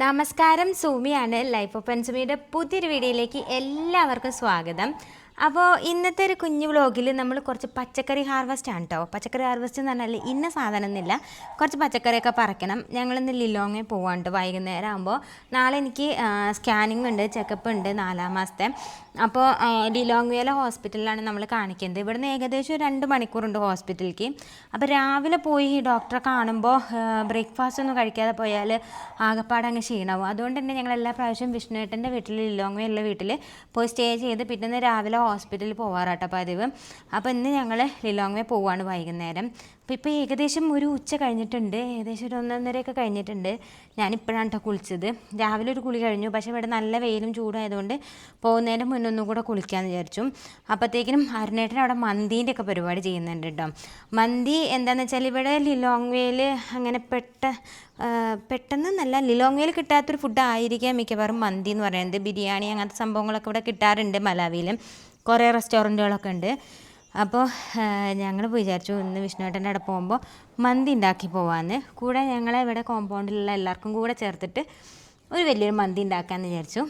നമസ്കാരം, സുമിയാണ്. Life of പെൻസുമിയുടെ പുതിയൊരു വീഡിയോയിലേക്ക് എല്ലാവർക്കും സ്വാഗതം. അപ്പോൾ ഇന്നത്തെ ഒരു കുഞ്ഞു വ്ലോഗിൽ നമ്മൾ കുറച്ച് പച്ചക്കറി ഹാർവസ്റ്റ് ആണ് കേട്ടോ. പച്ചക്കറി ഹാർവസ്റ്റ് എന്ന് പറഞ്ഞാൽ ഇന്ന സാധനം എന്നില്ല, കുറച്ച് പച്ചക്കറിയൊക്കെ പറിക്കണം. ഞങ്ങളിന്ന് ലിലോങ്ങെ പോവാണ്ട് വൈകുന്നേരം ആകുമ്പോൾ. നാളെ എനിക്ക് സ്കാനിങ് ഉണ്ട്, ചെക്കപ്പ് ഉണ്ട് 4 മാസത്തെ. അപ്പോൾ ലിലോങ്വേല ഹോസ്പിറ്റലിലാണ് നമ്മൾ കാണിക്കുന്നത്. ഇവിടുന്ന് ഏകദേശം 2 മണിക്കൂറുണ്ട് ഹോസ്പിറ്റലിലേക്ക്. അപ്പോൾ രാവിലെ പോയി ഡോക്ടറെ കാണുമ്പോൾ ബ്രേക്ക്ഫാസ്റ്റ് ഒന്നും കഴിക്കാതെ പോയാൽ ആകെപ്പാടെ അങ്ങ് ക്ഷീണമാവും. അതുകൊണ്ട് തന്നെ ഞങ്ങൾ എല്ലാ പ്രാവശ്യം വിഷ്ണുവേട്ടൻ്റെ വീട്ടിൽ, ലിലോങ്വേലുള്ള വീട്ടിൽ പോയി സ്റ്റേ ചെയ്ത് പിറ്റേന്ന് രാവിലെ ഹോസ്പിറ്റലിൽ പോകാറാട്ടോ പതിവ്. അപ്പോൾ ഇന്ന് ഞങ്ങൾ ലിലോങ്വേ പോവാണ് വൈകുന്നേരം. ഇപ്പോൾ ഏകദേശം ഒരു ഉച്ച കഴിഞ്ഞിട്ടുണ്ട്, ഏകദേശം ഒരു 1:30 കഴിഞ്ഞിട്ടുണ്ട്. ഞാനിപ്പോഴാണ് കേട്ടോ കുളിച്ചത്. രാവിലെ ഒരു കുളി കഴിഞ്ഞു, പക്ഷേ ഇവിടെ നല്ല വെയിലും ചൂടായതുകൊണ്ട് പോകുന്നതിൻ്റെ മുന്നൊന്നും കൂടെ കുളിക്കാമെന്ന് വിചാരിച്ചു. അപ്പോഴത്തേക്കിനും അരുണേട്ടൻ അവിടെ മന്തീൻ്റെ ഒക്കെ പരിപാടി ചെയ്യുന്നുണ്ട് കേട്ടോ. മന്തി എന്താണെന്ന് വെച്ചാൽ ഇവിടെ ലിലോങ്വേയിൽ അങ്ങനെ പെട്ടെന്നല്ല, ലിലോങ്വേയിൽ കിട്ടാത്തൊരു ഫുഡ് ആയിരിക്കാം മിക്കവാറും മന്തി എന്ന് പറയുന്നത്. ബിരിയാണി അങ്ങനത്തെ സംഭവങ്ങളൊക്കെ ഇവിടെ കിട്ടാറുണ്ട്. മലാവിയിൽ കുറേ റെസ്റ്റോറൻറ്റുകളൊക്കെ ഉണ്ട്. അപ്പോൾ ഞങ്ങൾ വിചാരിച്ചു ഇന്ന് വിഷ്ണുവേട്ടൻ്റെ അവിടെ പോകുമ്പോൾ മന്തി ഉണ്ടാക്കി പോകാമെന്ന്. കൂടെ ഞങ്ങളെ ഇവിടെ കോമ്പൗണ്ടിലുള്ള എല്ലാവർക്കും കൂടെ ചേർത്തിട്ട് ഒരു വലിയൊരു മന്തി ഉണ്ടാക്കാമെന്ന് വിചാരിച്ചു.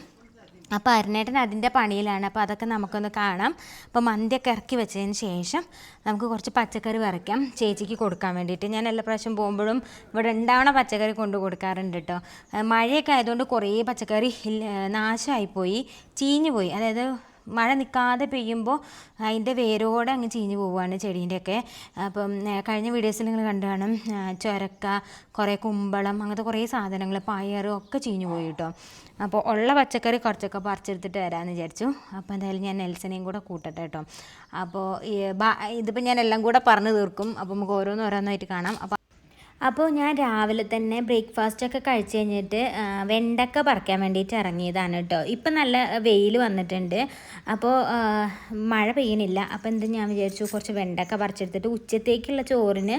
അപ്പോൾ അരുണേട്ടൻ അതിൻ്റെ പണിയിലാണ്. അപ്പോൾ അതൊക്കെ നമുക്കൊന്ന് കാണാം. അപ്പോൾ മന്തിയൊക്കെ ഇറക്കി വെച്ചതിന് ശേഷം നമുക്ക് കുറച്ച് പച്ചക്കറി പറിക്കാം ചേച്ചിക്ക് കൊടുക്കാൻ വേണ്ടിയിട്ട്. ഞാൻ എല്ലാ പ്രാവശ്യം പോകുമ്പോഴും ഇവിടെ ഉണ്ടാവണ പച്ചക്കറി കൊണ്ട് കൊടുക്കാറുണ്ട് കേട്ടോ. മഴയൊക്കെ ആയതുകൊണ്ട് കുറേ പച്ചക്കറി നാശമായിപ്പോയി, ചീഞ്ഞു പോയി. അതായത് മഴ നിൽക്കാതെ പെയ്യുമ്പോൾ അതിൻ്റെ വേരോടെ അങ്ങ് ചീഞ്ഞ് പോവുകയാണ് ചെടീൻ്റെയൊക്കെ. അപ്പം കഴിഞ്ഞ വീഡിയോസിൽ നിങ്ങൾ കണ്ടു കാണും, ചൊരക്ക, കുറേ കുമ്പളം, അങ്ങനത്തെ കുറേ സാധനങ്ങൾ, പയറും ഒക്കെ ചീഞ്ഞു പോയി കേട്ടോ. അപ്പോൾ ഉള്ള പച്ചക്കറി കുറച്ചൊക്കെ പറിച്ചെടുത്തിട്ട് വരാമെന്ന് വിചാരിച്ചു. അപ്പോൾ എന്തായാലും ഞാൻ നെൽസനെയും കൂടെ കൂട്ടട്ടെ കേട്ടോ. അപ്പോൾ ഇതിപ്പോൾ ഞാൻ എല്ലാം കൂടെ പറഞ്ഞു തീർക്കും. അപ്പോൾ നമുക്ക് ഓരോന്നോരോന്നായിട്ട് കാണാം. അപ്പോൾ ഞാൻ രാവിലെ തന്നെ ബ്രേക്ക്ഫാസ്റ്റൊക്കെ കഴിച്ച് കഴിഞ്ഞിട്ട് വെണ്ടക്ക പറിക്കാൻ വേണ്ടിയിട്ട് ഇറങ്ങിയതാണ് കേട്ടോ. ഇപ്പം നല്ല വെയിൽ വന്നിട്ടുണ്ട്, അപ്പോൾ മഴ പെയ്യണില്ല. അപ്പോൾ എന്ത് ഞാൻ വിചാരിച്ചു കുറച്ച് വെണ്ടക്ക പറിച്ചെടുത്തിട്ട് ഉച്ചത്തേക്കുള്ള ചോറിന്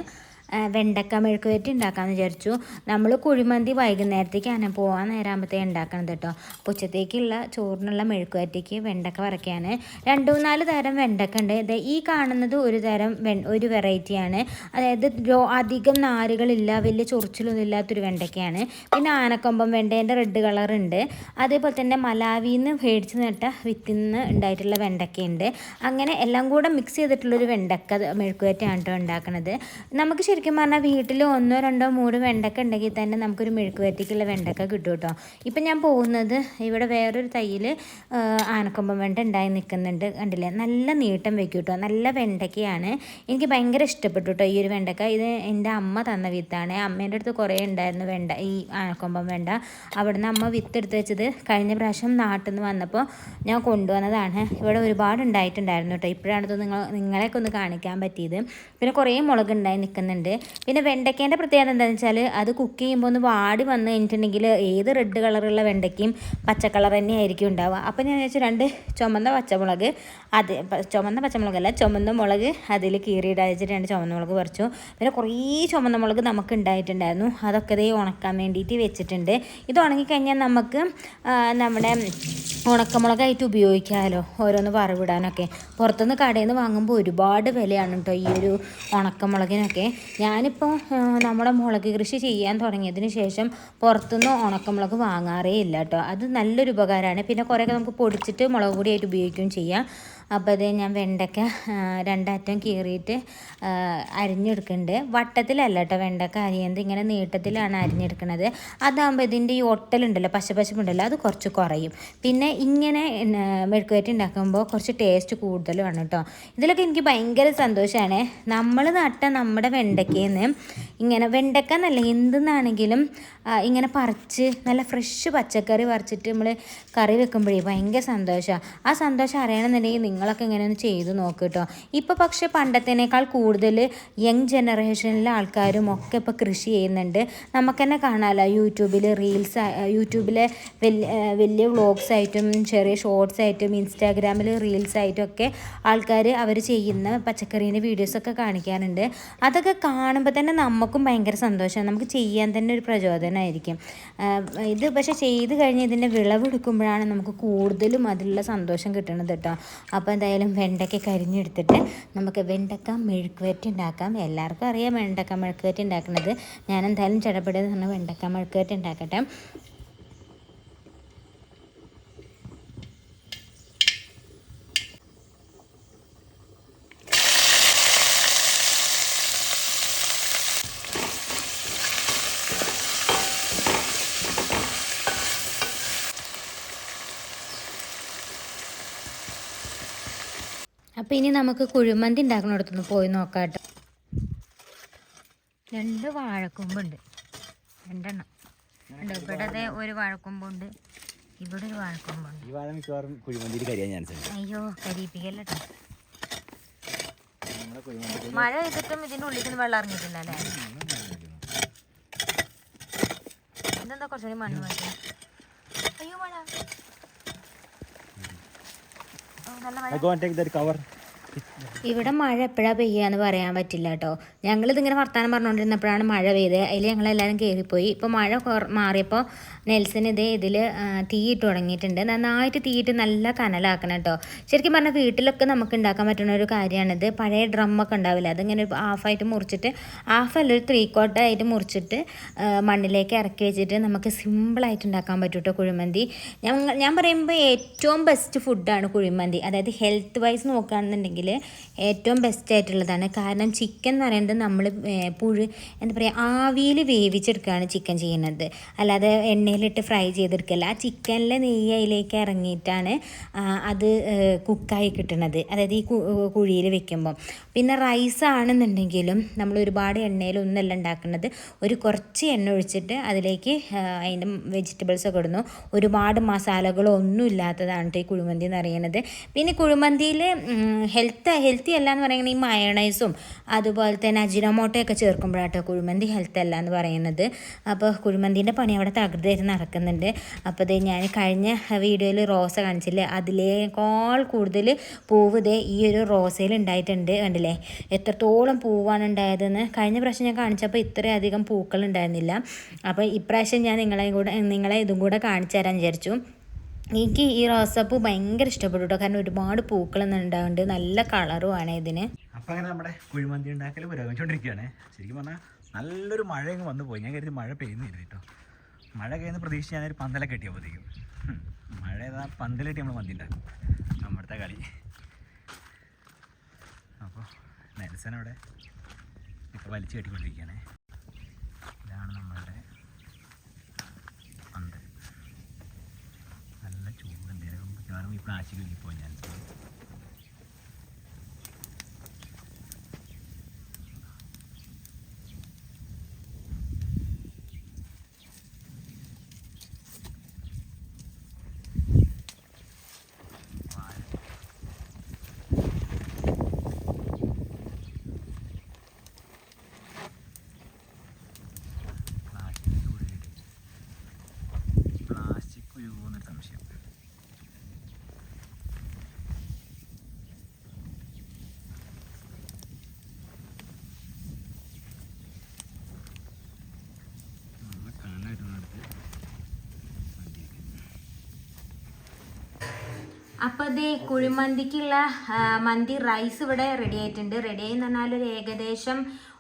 വെണ്ടക്ക മെഴുക്ക് വരട്ടി ഉണ്ടാക്കാമെന്ന് വിചാരിച്ചു. നമ്മൾ കുഴിമന്തി വൈകുന്നേരത്തേക്കാണ് പോകാൻ നേരാകുമ്പോഴത്തേക്ക് ഉണ്ടാക്കണത് കേട്ടോ. അപ്പോൾ ഉച്ചത്തേക്കുള്ള ചോറിനുള്ള മെഴുക്ക് വരട്ടിക്ക് വെണ്ടക്ക പറിക്കാണ്. 2-4 തരം വെണ്ടക്ക ഉണ്ട്. ഈ കാണുന്നത് ഒരു തരം ഒരു വെറൈറ്റിയാണ്. അതായത് അധികം നാരുകളില്ല, വലിയ ചൊറിച്ചിലൊന്നും ഇല്ലാത്തൊരു വെണ്ടക്കയാണ്. പിന്നെ ആനക്കൊമ്പം വെണ്ടേൻ്റെ റെഡ് കളറുണ്ട്. അതേപോലെ തന്നെ മലാവിന്ന് മേടിച്ച് നട്ട വിത്തിന്ന് ഉണ്ടായിട്ടുള്ള വെണ്ടക്കയുണ്ട്. അങ്ങനെ എല്ലാം കൂടെ മിക്സ് ചെയ്തിട്ടുള്ളൊരു വെണ്ടക്ക മെഴുക്ക് വരട്ടിയാണ് കേട്ടോ ഉണ്ടാക്കുന്നത്. നമുക്ക് ശരിക്കും പറഞ്ഞാൽ വീട്ടിൽ 1, 2, 3 വെണ്ടക്ക ഉണ്ടെങ്കിൽ തന്നെ നമുക്കൊരു മെഴുക്ക് വരട്ടിക്കുള്ള വെണ്ടക്ക കിട്ടും കേട്ടോ. ഇപ്പം ഞാൻ പോകുന്നത് ഇവിടെ വേറൊരു തൈയിൽ ആനക്കൊമ്പൻ വെണ്ട ഉണ്ടായി നിൽക്കുന്നുണ്ട്, കണ്ടില്ലേ? നല്ല നീട്ടം വെക്കും കേട്ടോ. നല്ല വെണ്ടക്കയാണ്. എനിക്ക് ഭയങ്കര ഇഷ്ടപ്പെട്ടു കേട്ടോ ഈ ഒരു വെണ്ടക്ക. ഇത് എൻ്റെ അമ്മ തന്ന വിത്താണ്. അമ്മേൻ്റെ അടുത്ത് കുറേ ഉണ്ടായിരുന്നു വെണ്ട, ഈ ആനക്കൊമ്പൻ വെണ്ട. അവിടുന്ന് അമ്മ വിത്ത് എടുത്ത് വെച്ചത് കഴിഞ്ഞ പ്രാവശ്യം നാട്ടിൽ നിന്ന് വന്നപ്പോൾ ഞാൻ കൊണ്ടുവന്നതാണ്. ഇവിടെ ഒരുപാട് ഉണ്ടായിട്ടുണ്ടായിരുന്നു കേട്ടോ. ഇപ്പോഴാണ് നിങ്ങളെയൊക്കെ ഒന്ന് കാണിക്കാൻ പറ്റിയത്. പിന്നെ കുറേ മുളക് ഉണ്ടായി നിൽക്കുന്നുണ്ട്. പിന്നെ വെണ്ടയ്ക്കേൻ്റെ പ്രത്യേകത എന്താണെന്ന് വെച്ചാൽ അത് കുക്ക് ചെയ്യുമ്പോൾ ഒന്ന് വാടി വന്ന് കഴിഞ്ഞിട്ടുണ്ടെങ്കിൽ ഏത് റെഡ് കളറുള്ള വെണ്ടയ്ക്കും പച്ച കളർ തന്നെ ആയിരിക്കും ഉണ്ടാവുക. അപ്പോൾ ഞാൻ വെച്ചാൽ 2 ചുമന്ന പച്ചമുളക്, ചുമന്ന പച്ചമുളകല്ല, ചുമന്ന മുളക് അതിൽ കീറിയിടാൻ വെച്ചിട്ട് 2 ചുമന്ന മുളക് പറിച്ചു. പിന്നെ കുറേ ചുമന്ന മുളക് നമുക്ക് ഉണ്ടായിട്ടുണ്ടായിരുന്നു. അതൊക്കെ ഇതേ ഉണക്കാൻ വേണ്ടിയിട്ട് വെച്ചിട്ടുണ്ട്. ഇത് ഉണങ്ങിക്കഴിഞ്ഞാൽ നമുക്ക് നമ്മുടെ ഉണക്കമുളകായിട്ട് ഉപയോഗിക്കാമല്ലോ, ഓരോന്ന് വറവിടാനൊക്കെ. പുറത്തുനിന്ന് കടയിൽ നിന്ന് വാങ്ങുമ്പോൾ ഒരുപാട് വിലയാണ് കേട്ടോ ഈ ഒരു ഉണക്കമുളകിനൊക്കെ. ഞാനിപ്പോൾ നമ്മുടെ മുളക് കൃഷി ചെയ്യാൻ തുടങ്ങിയതിന് ശേഷം പുറത്തുനിന്ന് ഉണക്കമുളക് വാങ്ങാറേ ഇല്ല കേട്ടോ. അത് നല്ലൊരു ഉപകാരമാണ്. പിന്നെ കുറേയൊക്കെ നമുക്ക് പൊടിച്ചിട്ട് മുളക് പൊടിയായിട്ട് ഉപയോഗിക്കുകയും ചെയ്യാം. അപ്പോൾ അത് ഞാൻ വെണ്ടയ്ക്ക 2 അറ്റം കീറിയിട്ട് അരിഞ്ഞെടുക്കുന്നുണ്ട്. വട്ടത്തിലല്ല കേട്ടോ വെണ്ടയ്ക്ക അരിയുന്നത്, ഇങ്ങനെ നീട്ടത്തിലാണ് അരിഞ്ഞെടുക്കുന്നത്. അതാകുമ്പോൾ ഇതിൻ്റെ ഈ ഒട്ടലുണ്ടല്ലോ, പശപ്പശപ്പുണ്ടല്ലോ, അത് കുറച്ച് കുറയും. പിന്നെ ഇങ്ങനെ മെഴുക്ക് വരട്ടി ഉണ്ടാക്കുമ്പോൾ കുറച്ച് ടേസ്റ്റ് കൂടുതലാണ് കേട്ടോ. ഇതിലൊക്കെ എനിക്ക് ഭയങ്കര സന്തോഷമാണ്. നമ്മൾ നട്ട നമ്മുടെ വെണ്ടയ്ക്കയിൽ നിന്ന് ഇങ്ങനെ വെണ്ടയ്ക്ക എന്നല്ല എന്തെന്നാണെങ്കിലും ഇങ്ങനെ പറിച്ച് നല്ല ഫ്രഷ് പച്ചക്കറി പറിച്ചിട്ട് നമ്മൾ കറി വെക്കുമ്പോഴേ ഭയങ്കര സന്തോഷമാണ്. ആ സന്തോഷം അറിയണമെന്നുണ്ടെങ്കിൽ നിങ്ങളൊക്കെ ഇങ്ങനെ ഒന്ന് ചെയ്ത് നോക്ക് കേട്ടോ. ഇപ്പോൾ പക്ഷേ പണ്ടത്തേനേക്കാൾ കൂടുതൽ യങ് ജനറേഷനിലെ ആൾക്കാരും ഒക്കെ ഇപ്പോൾ കൃഷി ചെയ്യുന്നുണ്ട്. നമുക്ക് തന്നെ കാണാമല്ലോ യൂട്യൂബിലെ വലിയ വ്ളോഗ്സ് ആയിട്ടും ചെറിയ ഷോർട്സ് ആയിട്ടും ഇൻസ്റ്റാഗ്രാമിൽ റീൽസ് ആയിട്ടും ഒക്കെ ആൾക്കാർ അവർ ചെയ്യുന്ന പച്ചക്കറീൻ്റെ വീഡിയോസൊക്കെ കാണിക്കാറുണ്ട്. അതൊക്കെ കാണുമ്പോൾ തന്നെ നമുക്കും ഭയങ്കര സന്തോഷമാണ്, നമുക്ക് ചെയ്യാൻ തന്നെ ഒരു പ്രചോദനമായിരിക്കും. ഇത് പക്ഷേ ചെയ്ത് കഴിഞ്ഞ് ഇതിൻ്റെ വിളവെടുക്കുമ്പോഴാണ് നമുക്ക് കൂടുതലും അതിലുള്ള സന്തോഷം കിട്ടുന്നത് കേട്ടോ. അപ്പോൾ എന്തായാലും വെണ്ടയ്ക്ക കരിഞ്ഞെടുത്തിട്ട് നമുക്ക് വെണ്ടക്ക മെഴുക്ക് വരട്ടി ഉണ്ടാക്കാം. എല്ലാവർക്കും അറിയാം വെണ്ടക്ക മെഴുക്ക് വരട്ടി ഉണ്ടാക്കുന്നത്. ഞാൻ എന്തായാലും ചടപടയെന്ന് പറഞ്ഞാൽ വെണ്ടക്ക മെഴുക്ക് വരട്ടി ഉണ്ടാക്കട്ടെ. അപ്പോൾ ഇനി നമുക്ക് കുഴിമന്തി ഉണ്ടാക്കുന്നിടത്തൊന്ന് പോയി നോക്കാം കേട്ടോ. 2 വാഴക്കൊമ്പുണ്ട്, 2 എണ്ണം ഉണ്ട്. ഇവിടെ ഒരു വാഴക്കൊമ്പുണ്ട്, ഇവിടെ ഒരു വാഴക്കൊമ്പുണ്ട്. അയ്യോ കരിയിപ്പിക്കല്ലോ. മഴ പെയ്തിട്ടും ഇതിൻ്റെ ഉള്ളിൽ നിന്ന് വെള്ളം ഇറങ്ങിയിട്ടില്ല അല്ലേ? ഇതെന്താ കുറച്ചുകൂടി മണ്ണ് മാറ്റി. അയ്യോ മഴ, നല്ല മഴ. ഇവിടെ മഴ എപ്പോഴാണ് പെയ്യാന്ന് പറയാൻ പറ്റില്ല കേട്ടോ. ഞങ്ങളിതിങ്ങനെ വർത്താനം പറഞ്ഞുകൊണ്ടിരുന്നപ്പോഴാണ് മഴ പെയ്തത്. അതിൽ ഞങ്ങളെല്ലാവരും കയറിപ്പോയി. ഇപ്പോൾ മഴ മാറിയപ്പോൾ നെൽസൺ ഇതിൽ തീയിട്ട് തുടങ്ങിയിട്ടുണ്ട്. നന്നായിട്ട് തീയിട്ട് നല്ല കനലാക്കണം കേട്ടോ. ശരിക്കും പറഞ്ഞാൽ വീട്ടിലൊക്കെ നമുക്ക് ഉണ്ടാക്കാൻ പറ്റുന്ന ഒരു കാര്യമാണിത്. പഴയ ഡ്രമ്മൊക്കെ ഉണ്ടാവില്ല, അതിങ്ങനെ ഹാഫായിട്ട് മുറിച്ചിട്ട്, ഹാഫല്ല ഒരു 3/4 ആയിട്ട് മുറിച്ചിട്ട് മണ്ണിലേക്ക് ഇറക്കി വെച്ചിട്ട് നമുക്ക് സിമ്പിളായിട്ട് ഉണ്ടാക്കാൻ പറ്റും കേട്ടോ കുഴിമന്തി. ഞാൻ പറയുമ്പോൾ ഏറ്റവും ബെസ്റ്റ് ഫുഡാണ് കുഴിമന്തി. അതായത് ഹെൽത്ത് വൈസ് നോക്കുകയാണെന്നുണ്ടെങ്കിൽ ഏറ്റവും ബെസ്റ്റ് ആയിട്ടുള്ളതാണ്. കാരണം ചിക്കൻ എന്ന് പറയുന്നത് നമ്മൾ എന്താ പറയുക, ആവിയിൽ വേവിച്ചെടുക്കുകയാണ് ചിക്കൻ ചെയ്യുന്നത്, അല്ലാതെ എണ്ണയിലിട്ട് ഫ്രൈ ചെയ്തെടുക്കല്ല. ആ ചിക്കനിലെ നെയ്യ് അതിലേക്ക് ഇറങ്ങിയിട്ടാണ് അത് കുക്കായി കിട്ടുന്നത്, അതായത് ഈ കുഴിയിൽ വെക്കുമ്പോൾ. പിന്നെ റൈസ് ആണെന്നുണ്ടെങ്കിലും നമ്മൾ ഒരുപാട് എണ്ണയിലൊന്നല്ല ഉണ്ടാക്കുന്നത്, ഒരു കുറച്ച് എണ്ണ ഒഴിച്ചിട്ട് അതിലേക്ക് അതിൻ്റെ വെജിറ്റബിൾസൊക്കെ ഇടുന്നു. ഒരുപാട് മസാലകളോ ഒന്നും ഇല്ലാത്തതാണ് ഈ കുഴിമന്തി എന്ന് പറയുന്നത്. പിന്നെ കുഴിമന്തിയിൽ ഹെൽത്തി അല്ല എന്ന് പറയുന്നത് ഈ മയണൈസും അതുപോലെ തന്നെ അജിനോമോട്ടയൊക്കെ ചേർക്കുമ്പോഴാട്ടോ കുഴിമന്തി ഹെൽത്ത് അല്ല എന്ന് പറയുന്നത്. അപ്പോൾ കുഴിമന്തിൻ്റെ പണി അവിടെ തകൃതിയായിട്ട് നടക്കുന്നുണ്ട്. അപ്പോൾ ഇത് ഞാൻ കഴിഞ്ഞ വീഡിയോയിൽ റോസ കാണിച്ചില്ലേ, അതിലേക്കാൾ കൂടുതൽ പൂവ് ഇതേ ഈ ഒരു റോസയിൽ ഉണ്ടായിട്ടുണ്ട്. കണ്ടില്ലേ എത്രത്തോളം പൂവാണ് ഉണ്ടായതെന്ന്. കഴിഞ്ഞ പ്രാവശ്യം ഞാൻ കാണിച്ചപ്പോൾ ഇത്രയധികം പൂക്കൾ ഉണ്ടായിരുന്നില്ല. അപ്പോൾ ഇപ്രാവശ്യം ഞാൻ നിങ്ങളെ ഇതും കൂടെ കാണിച്ചു തരാൻ വിചാരിച്ചു. എനിക്ക് ഈ റോസാപ്പൂ ഭയങ്കര ഇഷ്ടപ്പെട്ടു കേട്ടോ. കാരണം ഒരുപാട് പൂക്കളൊന്നും ഉണ്ടാവുന്നുണ്ട്, നല്ല കളറുമാണ് ഇതിന്. അപ്പം അങ്ങനെ നമ്മുടെ കുഴിമന്തി ഉണ്ടാക്കൽ പുരോഗമിച്ചുകൊണ്ടിരിക്കുകയാണ്. ശരിക്കും പറഞ്ഞാൽ നല്ലൊരു മഴ അങ്ങ് വന്നു പോയി. ഞാൻ കരുതി മഴ പെയ്യുന്നില്ല കേട്ടോ. മഴ കഴിയുന്ന പ്രതീക്ഷിച്ച് ഞാനൊരു പന്തലൊക്കെ കെട്ടിയപ്പോഴത്തേക്കും മഴ ഏതാ പന്തലിട്ട് നമ്മൾ മന്തി ഉണ്ടാക്കും, നമ്മുടെ കളി. അപ്പോൾ നെൽസൺ അവിടെ ഒക്കെ വലിച്ചു കെട്ടിക്കൊണ്ടിരിക്കുകയാണ്. ഇതാണ് നമ്മളുടെ പന്തൽ. നല്ല ചൂടുണ്ട്, മിക്കവാറും ഈ പ്ലാസ്റ്റിക് കിട്ടിപ്പോയി ഞാൻ. സംശയം. അപ്പോൾ ഇത് കുഴിമന്തിക്കുള്ള മന്തി റൈസ് ഇവിടെ റെഡി ആയിട്ടുണ്ട്. റെഡി ആയി എന്ന് പറഞ്ഞാൽ ഒരു ഏകദേശം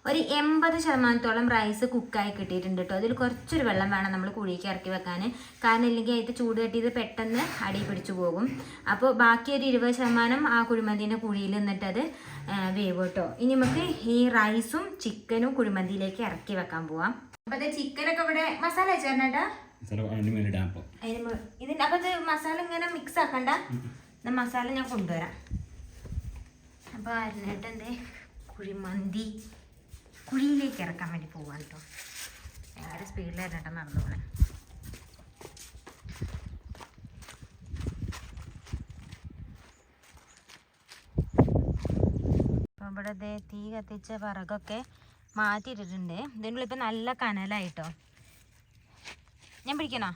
ഒരു 80% റൈസ് കുക്കായി കിട്ടിയിട്ടുണ്ട് കേട്ടോ. അതിൽ കുറച്ചൊരു വെള്ളം വേണം നമ്മൾ കുഴിക്ക് ഇറക്കി വെക്കാൻ. കാരണം ഇല്ലെങ്കിൽ അതിൽ ചൂട് തട്ടിയത് പെട്ടെന്ന് അടി പിടിച്ചു പോകും. അപ്പോൾ ബാക്കി ഒരു 20% ആ കുഴിമന്തിൻ്റെ കുഴിയിൽ നിന്നിട്ടത് വേവ് കേട്ടോ. ഇനി നമുക്ക് ഈ റൈസും ചിക്കനും കുഴിമന്തിയിലേക്ക് ഇറക്കി വെക്കാൻ പോവാം. അപ്പോൾ അത് ചിക്കനൊക്കെ ഇവിടെ മസാല വെച്ചേട്ടാ ഇതിൻ്റെ. അപ്പോൾ ഇത് മസാല ഇങ്ങനെ മിക്സ് ആക്കണ്ട, മസാല ഞാൻ കൊണ്ടുവരാം. അപ്പോൾ അരിഞ്ഞിട്ട് എന്തേ കുഴിമന്തി കുഴിയിലേക്ക് ഇറക്കാൻ വേണ്ടി പോവാൻ കേട്ടോ. ഭയങ്കര സ്പീഡിലായിട്ട് നടന്നു പോകണേ. അപ്പോൾ ഇവിടെ തീ കത്തിച്ച വിറകൊക്കെ മാറ്റിയിട്ടിട്ടുണ്ട്. ഇതിനുള്ളിൽ ഇപ്പം നല്ല കനലായിട്ടോ. ഞാൻ പിടിക്കണോ?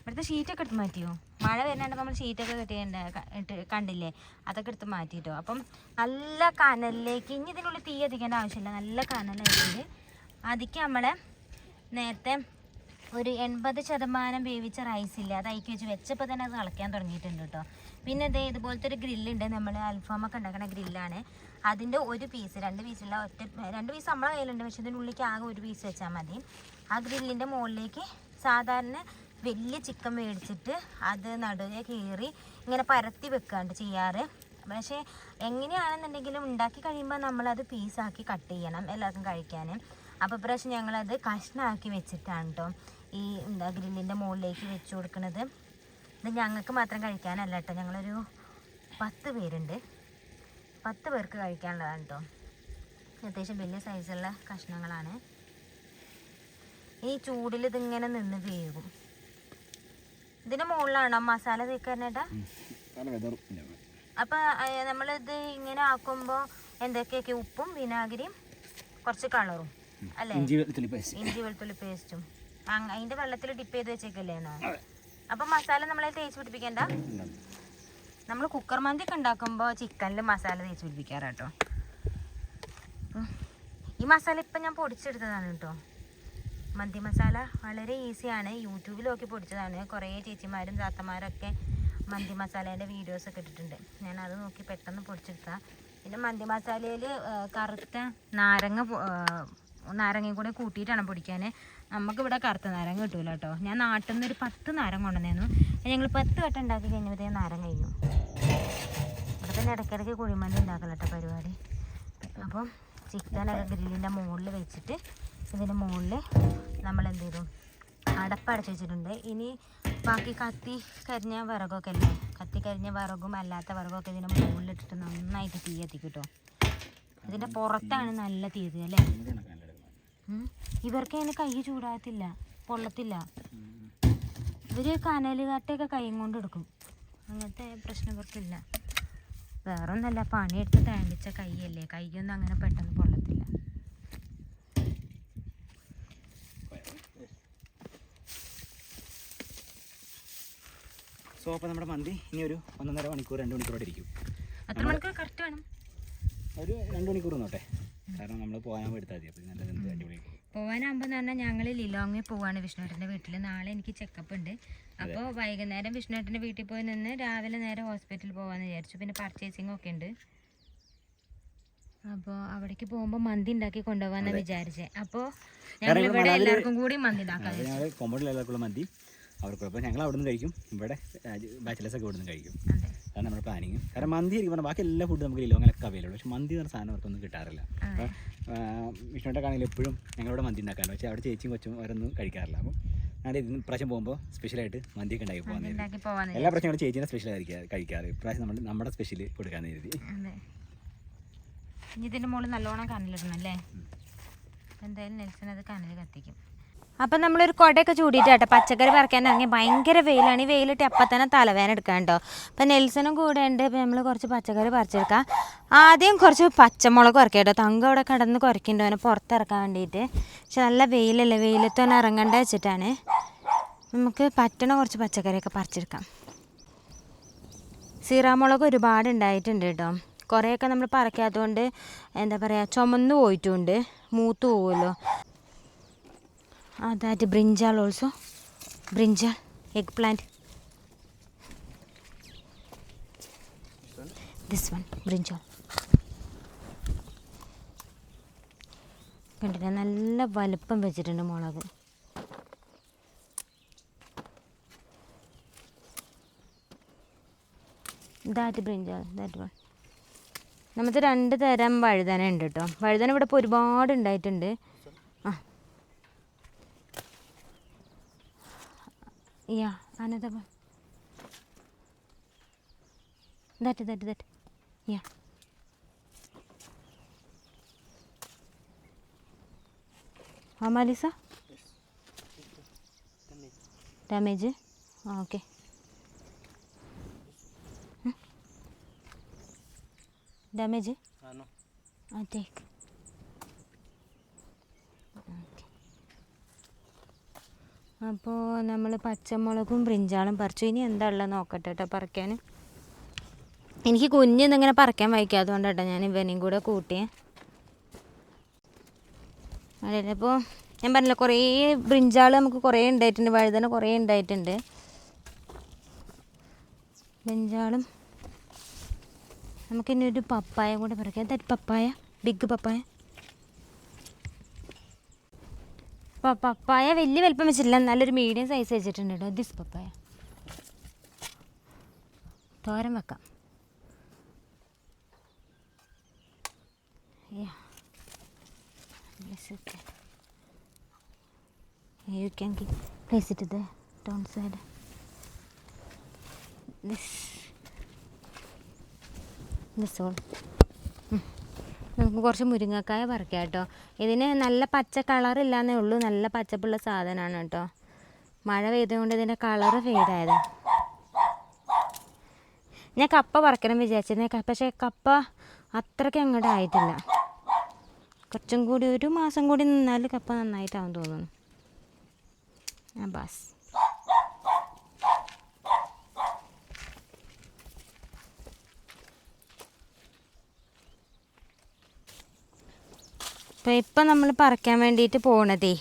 ഇവിടുത്തെ ഷീറ്റൊക്കെ എടുത്ത് മാറ്റിയോ? മഴ വരുന്നുണ്ട്, നമ്മൾ ഷീറ്റൊക്കെ കണ്ടില്ലേ, അതൊക്കെ എടുത്ത് മാറ്റിയിട്ടോ. അപ്പം നല്ല കനലിലേക്ക് ഇനി ഇതിനുള്ളിൽ തീ കത്തിക്കേണ്ട ആവശ്യമില്ല, നല്ല കനലായിട്ടുണ്ട്. അതിക്ക് നമ്മളെ നേരത്തെ ഒരു 80% വേവിച്ച റൈസ് ഇല്ല, അത് അയക്കി വെച്ചപ്പോൾ തന്നെ അത് തിളയ്ക്കാൻ തുടങ്ങിയിട്ടുണ്ട് കേട്ടോ. പിന്നെ ഇതുപോലത്തെ ഒരു ഗ്രില്ലുണ്ട്, നമ്മൾ അൽഫാമൊക്കെ ഉണ്ടാക്കുന്ന ഗ്രില്ലാണ്. അതിൻ്റെ ഒരു പീസ്, 2 പീസുള്ള 2 പീസ് നമ്മളെ കയ്യിലുണ്ട്, പക്ഷെ ഇതിനുള്ളിലേക്ക് ആകെ ഒരു പീസ് വെച്ചാൽ മതി. ആ ഗ്രില്ലിൻ്റെ മുകളിലേക്ക് സാധാരണ വലിയ ചിക്കൻ മേടിച്ചിട്ട് അത് നടുവേ കീറി ഇങ്ങനെ പരത്തി വെക്കാണ്ട് ചെയ്യാറ്. പക്ഷേ എങ്ങനെയാണെന്നുണ്ടെങ്കിലും ഉണ്ടാക്കി കഴിയുമ്പോൾ നമ്മളത് പീസാക്കി കട്ട് ചെയ്യണം എല്ലാവർക്കും കഴിക്കാൻ. അപ്പോൾ ഇപ്രാവശ്യം ഞങ്ങളത് കഷ്ണമാക്കി വെച്ചിട്ടാണ് കേട്ടോ. ഈ എന്താ ഗ്രില്ലിൻ്റെ മുകളിലേക്ക് വെച്ച് കൊടുക്കുന്നത്. ഇത് ഞങ്ങൾക്ക് മാത്രം കഴിക്കാനല്ല കേട്ടോ, ഞങ്ങളൊരു 10 പേരുണ്ട്. 10 പേർക്ക് കഴിക്കാനുള്ളതാണ് കേട്ടോ. അത്യാവശ്യം വലിയ സൈസുള്ള കഷ്ണങ്ങളാണ്. ഈ ചൂടിൽ ഇതിങ്ങനെ നിന്ന് വേകും. ഇതിൻ്റെ മുകളിലാണോ മസാല തേക്കാനായിട്ടാ? അപ്പം നമ്മളിത് ഇങ്ങനെ ആക്കുമ്പോൾ എന്തൊക്കെയൊക്കെ ഉപ്പും വിനാഗിരിയും കുറച്ച് കളറും അല്ലേ, ഇഞ്ചി വെളുത്തുള്ളി പേസ്റ്റും അതിൻ്റെ വെള്ളത്തിൽ ഡിപ്പ് ചെയ്ത് വെച്ചേക്കല്ലേന്നോ? അപ്പം മസാല നമ്മളെ തേച്ച് പിടിപ്പിക്കണ്ട. നമ്മൾ കുക്കർ മന്തിയൊക്കെ ഉണ്ടാക്കുമ്പോൾ ചിക്കനിൽ മസാല തേച്ച് പിടിപ്പിക്കാറാട്ടോ. ഈ മസാല ഇപ്പം ഞാൻ പൊടിച്ചെടുത്തതാണ് കേട്ടോ. മന്തി മസാല വളരെ ഈസിയാണ്, യൂട്യൂബിൽ നോക്കി പൊടിച്ചതാണ്. കുറേ ചേച്ചിമാരും താത്തമാരൊക്കെ മന്തി മസാലേൻ്റെ വീഡിയോസൊക്കെ ഇട്ടിട്ടുണ്ട്. ഞാൻ അത് നോക്കി പെട്ടെന്ന് പൊടിച്ചെടുത്താൽ. പിന്നെ മന്തി മസാലയിൽ കറുത്ത നാരങ്ങയും കൂടെ കൂട്ടിയിട്ടാണ് പൊടിക്കാൻ. നമുക്കിവിടെ കറുത്ത നാരങ്ങ കിട്ടൂല കേട്ടോ. ഞാൻ നാട്ടിൽ നിന്ന് ഒരു 10 നാരങ്ങ കൊണ്ടുവന്നു. ഞങ്ങൾ 10 വട്ടം ഉണ്ടാക്കി കഴിഞ്ഞപ്പോഴത്തേക്കും നാരങ്ങ കഴിഞ്ഞു. ഇവിടെ തന്നെ ഇടയ്ക്കിടയ്ക്ക് കുഴിമന്തി ഉണ്ടാക്കല കേട്ടോ പരിപാടി. അപ്പം ചിക്കനൊക്കെ ഗ്രില്ലിൻ്റെ മുകളിൽ വെച്ചിട്ട് ഇതിൻ്റെ മുകളിൽ നമ്മൾ എന്ത് ചെയ്തു, അടപ്പടച്ച് വെച്ചിട്ടുണ്ട്. ഇനി ബാക്കി കത്തി കരിഞ്ഞ വിറകൊക്കെ അല്ലേ, കത്തി കരിഞ്ഞ വിറകും അല്ലാത്ത വിറകൊക്കെ ഇതിൻ്റെ മുകളിലിട്ടിട്ട് നന്നായിട്ട് തീ കത്തിക്കും കേട്ടോ. ഇതിൻ്റെ പുറത്താണ് നല്ല തീയത് അല്ലേ. ഇവർക്ക് അതിന് കൈ ചൂടാകത്തില്ല, പൊള്ളത്തില്ല. ഇവർ കനൽ കാട്ടൊക്കെ കൈ കൊണ്ട് എടുക്കും, അങ്ങനത്തെ പ്രശ്നം ഇവർക്കില്ല. വേറെ ഒന്നല്ല, പണിയെടുത്ത് തേമ്പിച്ച കൈയല്ലേ, കൈയൊന്നും അങ്ങനെ പെട്ടെന്ന് പൊള്ളത്തില്ല. സോ അപ്പോൾ നമ്മുടെ മന്തി ഇനി ഒരു 1.5 മണിക്കൂർ 2 മണിക്കൂറോടെ ഇരിക്കും. എത്ര മണിക്കൂർ കറക്റ്റ് വേണം? ഒരു 2 മണിക്കൂർ നോട്ടെ, കാരണം നമ്മൾ പോകാനാകുമ്പോൾ എടുത്താൽ മതി. അപ്പോൾ നല്ലത് എന്ത് അടിപൊളി. പോകാനാകുമ്പോൾ എന്ന് പറഞ്ഞാൽ ഞങ്ങൾ ലിലോങ്ങിൽ പോവാണ് വിഷ്ണുവേട്ടൻ്റെ വീട്ടിൽ. നാളെ എനിക്ക് ചെക്കപ്പ് ഉണ്ട്. അപ്പോൾ വൈകുന്നേരം വിഷ്ണുവേട്ടൻ്റെ വീട്ടിൽ പോയി നിന്ന് രാവിലെ നേരെ ഹോസ്പിറ്റലിൽ പോകാമെന്ന് വിചാരിച്ചു. പിന്നെ പർച്ചേസിങ് ഒക്കെ ഉണ്ട്. അപ്പോൾ അവിടേക്ക് പോകുമ്പോൾ മന്തി ഉണ്ടാക്കി കൊണ്ടുപോകാമെന്ന് വിചാരിച്ചേ. അപ്പോൾ ഞങ്ങൾ ഇവിടെ എല്ലാവർക്കും കൂടി മന്തി ഉണ്ടാക്കാം. ഞങ്ങൾ കോമ്പൗണ്ടിൽ എല്ലാവർക്കുള്ള മന്തി അവർക്ക്. അപ്പോൾ ഞങ്ങൾ അവിടെ നിന്ന് കഴിക്കും, ഇവിടെ ബാച്ചിലേഴ്സൊക്കെ ഇവിടെ നിന്ന് കഴിക്കും. അതാണ് നമ്മുടെ പ്ലാനിങ്. കാരണം മന്തി എനിക്ക് പറഞ്ഞാൽ ബാക്കി എല്ലാ ഫുഡും നമുക്ക് ലോങ്ങിലൊക്കെ അവൈലബിൾ, പക്ഷേ മന്തി എന്ന് പറഞ്ഞ സാധനം അവർക്കൊന്നും കിട്ടാറില്ല. അപ്പോൾ വിഷ്ണുവിൻ്റെ എപ്പോഴും ഞങ്ങളിവിടെ മന്തി ഉണ്ടാക്കാറുണ്ട്, പക്ഷേ അവിടെ ചേച്ചിയും കൊച്ചും അവരൊന്നും കഴിക്കാറില്ല. അപ്പം ഞാൻ ഇപ്രാവശ്യം പോകുമ്പോൾ സ്പെഷ്യലായിട്ട് മന്തിയൊക്കെ ഉണ്ടാക്കി പോകാൻ എല്ലാ പ്രാവശ്യം ചേച്ചീനെ സ്പെഷ്യൽ കഴിക്കാറ്. ഇപ്രാവശ്യം നമ്മുടെ സ്പെഷ്യൽ കൊടുക്കാമെന്ന് കരുതി. ഇനി ഇതിൻ്റെ മുകളിൽ നല്ലോണം കനലിടണം അല്ലേ. എന്തായാലും നെൽസൺ അത് കനൽ കത്തിക്കും. അപ്പം നമ്മളൊരു കുടയൊക്കെ ചൂടിയിട്ടാട്ടോ പച്ചക്കറി പറിക്കാൻ ഇറങ്ങി. ഭയങ്കര വെയിലാണ്. ഈ വെയിലിട്ട് അപ്പം തന്നെ തലവേദന എടുക്കാൻ കേട്ടോ. അപ്പം നെൽസനും കൂടെ ഉണ്ട്. അപ്പം നമ്മൾ കുറച്ച് പച്ചക്കറി പറിച്ചെടുക്കാം. ആദ്യം കുറച്ച് പച്ചമുളക് കുറയ്ക്കാം കേട്ടോ. തങ്കം അവിടെ കിടന്ന് കുറയ്ക്കുന്നുണ്ട് അവനെ പുറത്തിറക്കാൻ വേണ്ടിയിട്ട്. പക്ഷെ നല്ല വെയിലല്ലേ, വെയിലത്ത് തന്നെ ഇറങ്ങേണ്ട വെച്ചിട്ടാണ്. നമുക്ക് പറ്റണ കുറച്ച് പച്ചക്കറിയൊക്കെ പറിച്ചെടുക്കാം. സീറാമുളക് ഒരുപാട് ഉണ്ടായിട്ടുണ്ട് കേട്ടോ. കുറേയൊക്കെ നമ്മൾ പറിക്കാത്തതുകൊണ്ട് എന്താ പറയുക, ചുമന്ന് പോയിട്ടുണ്ട്, മൂത്ത് പോകുമല്ലോ. that brinjal also, brinjal, eggplant, this one brinjal. കണ്ടിട്ട് നല്ല വലുപ്പം വെച്ചിട്ടുണ്ട് മുളക്. that brinjal, that one. നമുക്ക് 2 തരം വഴുതന ഉണ്ട് കേട്ടോ. വഴുതന ഇവിടെ ഇപ്പോൾ ഒരുപാട് ഉണ്ടായിട്ടുണ്ട്. Yeah, another one. That. Yeah. How Melissa? Yes. Damage? Okay. Damage? No. I take. അപ്പോൾ നമ്മൾ പച്ചമുളകും ബ്രിഞ്ചാളും പറിച്ചു. ഇനി എന്താ ഉള്ളത് നോക്കട്ടെ കേട്ടോ പറിക്കാൻ. എനിക്ക് കുഞ്ഞിന്നിങ്ങനെ പറിക്കാൻ വയ്ക്കാത്തതുകൊണ്ട് കേട്ടോ ഞാൻ ഇവനെയും കൂടെ കൂട്ടിയേ. അതെ, അപ്പോൾ ഞാൻ പറഞ്ഞില്ല കുറേ ബ്രിഞ്ചാൾ നമുക്ക് കുറേ ഉണ്ടായിട്ടുണ്ട്, വഴുതന കുറേ ഉണ്ടായിട്ടുണ്ട്. ബ്രിഞ്ചാളും നമുക്കിനി ഒരു പപ്പായ കൂടെ പറിക്കാം. എന്താ പപ്പായ? ബിഗ് പപ്പായ. പപ്പായ വലിയ വലിപ്പം വെച്ചിട്ടില്ല, നല്ലൊരു മീഡിയം സൈസ് വെച്ചിട്ടുണ്ട് കേട്ടോ. ദിസ് പപ്പായ തോരൻ വെക്കാം. You can keep. Place it there, downside. This all. നമുക്ക് കുറച്ച് മുരിങ്ങക്കായ പറിക്കാം കേട്ടോ. ഇതിന് നല്ല പച്ച കളറില്ലാന്നേ ഉള്ളൂ, നല്ല പച്ചപ്പുള്ള സാധനമാണ് കേട്ടോ. മഴ പെയ്തുകൊണ്ട് ഇതിൻ്റെ കളറ് ഫെയ്ഡായത്. ഞാൻ കപ്പ പറിക്കണം വിചാരിച്ചിരുന്നു, പക്ഷേ കപ്പ അത്രയ്ക്ക് അങ്ങോട്ട് ആയിട്ടില്ല. കുറച്ചും കൂടി 1 മാസം കൂടി നിന്നാൽ കപ്പ നന്നായിട്ടാവും തോന്നുന്നു. ബസ് അപ്പോൾ ഇപ്പം നമ്മൾ പറിക്കാൻ വേണ്ടിയിട്ട് പോകണതേ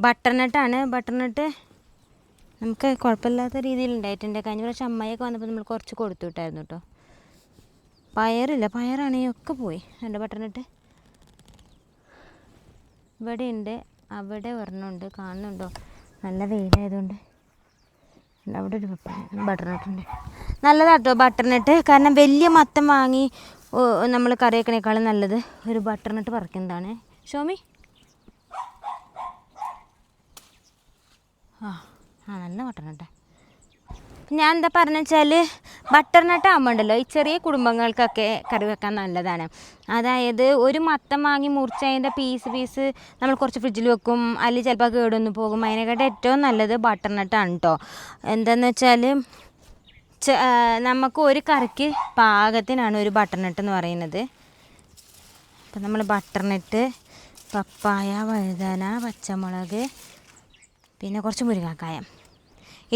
ബട്ടർനട്ടാണ്. ബട്ടർനട്ട് നമുക്ക് കുഴപ്പമില്ലാത്ത രീതിയിൽ ഉണ്ടായിട്ടുണ്ട്. കഴിഞ്ഞ പ്രാവശ്യം അമ്മയൊക്കെ വന്നപ്പോൾ നമ്മൾ കുറച്ച് കൊടുത്തു വിട്ടായിരുന്നു കേട്ടോ. പയറില്ല, പയറാണെങ്കിൽ ഒക്കെ പോയി. എൻ്റെ ബട്ടർനട്ട് ഇവിടെ ഉണ്ട്, അവിടെ ഒരെണ്ണമുണ്ട്, കാണുന്നുണ്ടോ? നല്ല വെയിലായതുകൊണ്ട് അവിടെ ഒരു ബട്ടർനട്ടുണ്ട്. നല്ലതാട്ടോ ബട്ടർനട്ട്, കാരണം വലിയ മത്തം വാങ്ങി നമ്മൾ കറി വെക്കണേക്കാളും നല്ലത് ഒരു ബട്ടർനട്ട് പറിക്കുന്നതാണ്. ഷോമി നല്ല ബട്ടർനട്ടാ. ഞാൻ എന്താ പറഞ്ഞു വെച്ചാൽ ബട്ടർനട്ട് ആകുമ്പോണ്ടല്ലോ ഈ ചെറിയ കുടുംബങ്ങൾക്കൊക്കെ കറി വെക്കാൻ നല്ലതാണ്. അതായത് ഒരു മത്തം വാങ്ങി മുറിച്ചതിൻ്റെ പീസ് നമ്മൾ കുറച്ച് ഫ്രിഡ്ജിൽ വെക്കും, അല്ലെങ്കിൽ ചിലപ്പോൾ കേടൊന്നു പോകും. അതിനെക്കാട്ട് ഏറ്റവും നല്ലത് ബട്ടർനട്ടാണ് കേട്ടോ. എന്താണെന്ന് വെച്ചാൽ നമുക്ക് ഒരു കറിക്ക് പാകത്തിനാണ് ഒരു ബട്ടർനട്ട് എന്ന് പറയുന്നത്. അപ്പം നമ്മൾ ബട്ടർനട്ട്, പപ്പായ, വഴുതന, പച്ചമുളക്, പിന്നെ കുറച്ച് മുരിങ്ങക്കായ,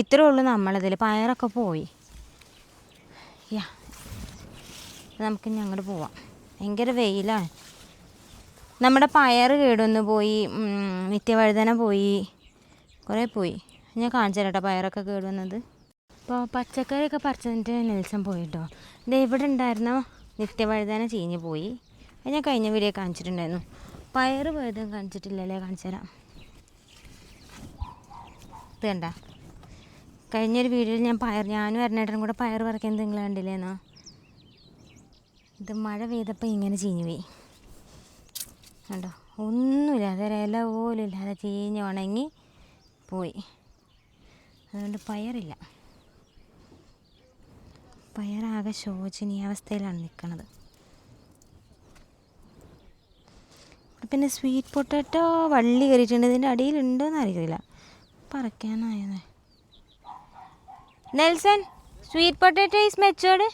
ഇത്രേ ഉള്ളൂ നമ്മളതിൽ. പയറൊക്കെ പോയി. നമുക്ക് ഇനി അങ്ങോട്ട് പോവാം. ഭയങ്കര വെയിലാണ്. നമ്മുടെ പയർ കേടൊന്നു പോയി, നിത്യവഴുതന പോയി, കുറേ പോയി. ഞാൻ കാണിച്ചു തരാം കേട്ടോ പയറൊക്കെ കേടുവന്നത്. അപ്പോൾ പച്ചക്കറിയൊക്കെ പറിച്ചതിൻ്റെ നെൽസം പോയിട്ടോ. ഇത് ഇവിടെ ഉണ്ടായിരുന്ന നിത്യവഴുതന ചീഞ്ഞ് പോയി. അത് ഞാൻ കഴിഞ്ഞ വീഡിയോ കാണിച്ചിട്ടുണ്ടായിരുന്നു. പയർ പോയതും കാണിച്ചിട്ടില്ലല്ലേ, കാണിച്ചു തരാം. ഇത് കണ്ട, കഴിഞ്ഞൊരു വീഡിയോയിൽ ഞാനും അരണേട്ടനും കൂടെ പയർ പറിക്കുന്നത് നിങ്ങൾ കണ്ടില്ലേന്നോ. ഇത് മഴ പെയ്തപ്പോൾ ഇങ്ങനെ ചീഞ്ഞ് പോയി കണ്ടോ. ഒന്നുമില്ലാതെ ഇല പോലും ഇല്ലാതെ ചീഞ്ഞ് ഉണങ്ങി പോയി. അതുകൊണ്ട് പയറില്ല. പയറാകെ ശോചനീയാവസ്ഥയിലാണ് നിൽക്കുന്നത്. പിന്നെ സ്വീറ്റ് പൊട്ടാറ്റോ വള്ളി കയറിയിട്ടുണ്ട്. ഇതിൻ്റെ അടിയിലുണ്ടോയെന്ന് അറിയില്ല. പറിക്കാനായത് Nelson, sweet potato is matured.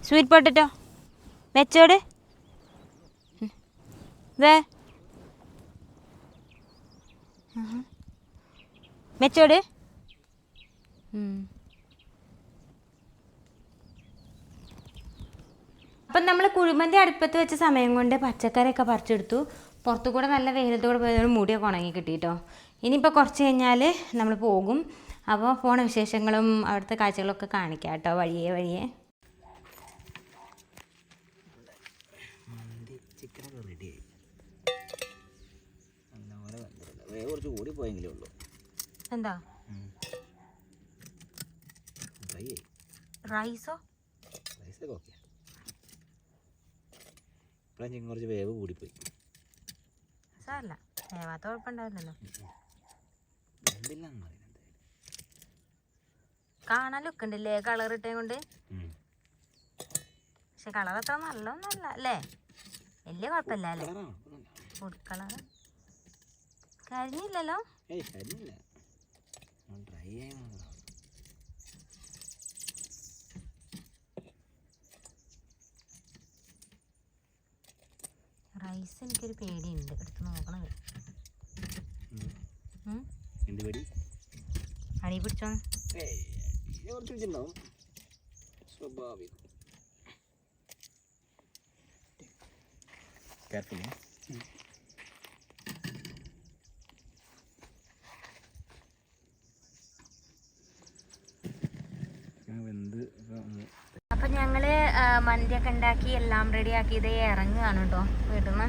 Sweet potato matured way matured. അപ്പം നമ്മൾ കുഴിമന്തി അടുപ്പത്ത് വെച്ച സമയം കൊണ്ട് പച്ചക്കറിയൊക്കെ പറിച്ചെടുത്തു. പുറത്തു കൂടെ നല്ല വെയിലത്തൂടെ പോയതുകൊണ്ട് മുടിയൊക്കെ ഉണങ്ങി കിട്ടിയിട്ടോ. ഇനിയിപ്പോൾ കുറച്ച് കഴിഞ്ഞാൽ നമ്മൾ പോകും. അപ്പോൾ പോണ വിശേഷങ്ങളും അവിടുത്തെ കാഴ്ചകളൊക്കെ കാണിക്കാം കേട്ടോ വഴിയേ. ചിക്കനൊക്കെ റെഡിയായി. കുറച്ച് കൂടി പോയെങ്കിലേ ഉള്ളൂ. എന്താ റൈസോ? റൈസൊക്കെ ഓക്കെ. ഇപ്പോഴും കുറച്ച് വേവ് കൂടിപ്പോയി. സാരല്ല, വേവാത്ത കുഴപ്പമുണ്ടാവില്ലല്ലോ. കാണാൻ ലുക്ക് ഉണ്ടല്ലേ കളർ ഇട്ടേ കൊണ്ട്. പക്ഷെ കളർ അത്ര നല്ലൊന്നല്ല അല്ലേ, വലിയ കുഴപ്പമില്ല അല്ലേ. Food colour കരിഞ്ഞില്ലല്ലോ. റൈസ് എനിക്കൊരു പേടിയുണ്ട്, എടുത്ത് നോക്കണം. അടി പിടിച്ചോ സ്വാഭാവികം. അപ്പം ഞങ്ങൾ മന്തിയൊക്കെ ഉണ്ടാക്കി എല്ലാം റെഡിയാക്കി ഇതേ ഇറങ്ങുകയാണ് കേട്ടോ വീട്ടിൽ നിന്ന്.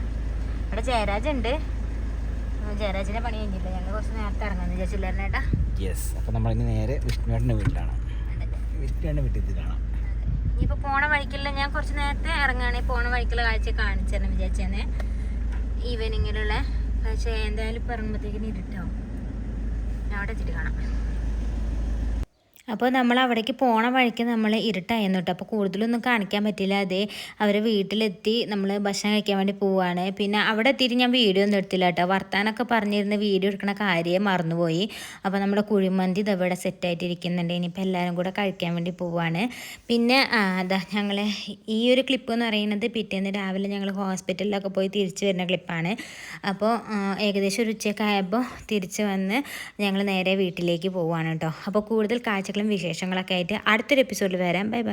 ഇവിടെ ജയരാജ് ഉണ്ട്. ജയരാജിൻ്റെ പണി കഴിഞ്ഞില്ല, ഞങ്ങൾ കുറച്ച് നേരത്തെ ഇറങ്ങാമെന്ന് വിചാരിച്ചില്ലായിരുന്നു ഏട്ടാ. യെസ്, അപ്പോൾ നമ്മളിനി നേരെ വിഷ്ണുവേട്ടൻ്റെ വീട്ടിലാണ്. വിഷ്ണുവേട്ടൻ്റെ വീട്ടിൽ കാണാം. ഇനിയിപ്പോൾ പോണ വഴിക്കുള്ള ഞാൻ കുറച്ച് നേരത്തെ ഇറങ്ങുകയാണെങ്കിൽ പോണ വഴിക്കുള്ള കാഴ്ച കാണിച്ചു തരണം വിചാരിച്ചേന്നെ ഈവനിങ്ങിലുള്ള. പക്ഷേ എന്തായാലും ഇപ്പം ഇറങ്ങുമ്പോഴത്തേക്കിന് ഇരുട്ടാവും. ഞാൻ അവിടെ എത്തിയിട്ട് കാണാം. അപ്പോൾ നമ്മൾ അവിടേക്ക് പോണ വഴിക്ക് നമ്മൾ ഇരുട്ടായിരുന്നു കേട്ടോ. അപ്പോൾ കൂടുതലൊന്നും കാണിക്കാൻ പറ്റില്ല. അതേ അവർ വീട്ടിലെത്തി നമ്മൾ ഭക്ഷണം കഴിക്കാൻ വേണ്ടി പോവുകയാണ്. പിന്നെ അവിടെ എത്തിയിട്ട് ഞാൻ വീഡിയോ ഒന്നും എടുത്തില്ല കേട്ടോ. വർത്താനൊക്കെ പറഞ്ഞിരുന്ന വീഡിയോ എടുക്കണ കാര്യം മറന്നുപോയി. അപ്പോൾ നമ്മുടെ കുഴിമന്തി ഇതവിടെ സെറ്റായിട്ടിരിക്കുന്നുണ്ട്. ഇനിയിപ്പോൾ എല്ലാവരും കൂടെ കഴിക്കാൻ വേണ്ടി പോവുകയാണ്. പിന്നെ അതാ ഞങ്ങൾ ഈ ഒരു ക്ലിപ്പ് എന്ന് പറയുന്നത് പിറ്റേന്ന് രാവിലെ ഞങ്ങൾ ഹോസ്പിറ്റലിലൊക്കെ പോയി തിരിച്ചു വരുന്ന ക്ലിപ്പാണ്. അപ്പോൾ ഏകദേശം ഒരു ഉച്ചയൊക്കെ ആയപ്പോൾ തിരിച്ച് വന്ന് ഞങ്ങൾ നേരെ വീട്ടിലേക്ക് പോവുകയാണ് കേട്ടോ. അപ്പോൾ കൂടുതൽ കാഴ്ചകളും വിശേഷങ്ങളൊക്കെ ആയിട്ട് അടുത്തൊരു എപ്പിസോഡിൽ വരാം. Bye bye.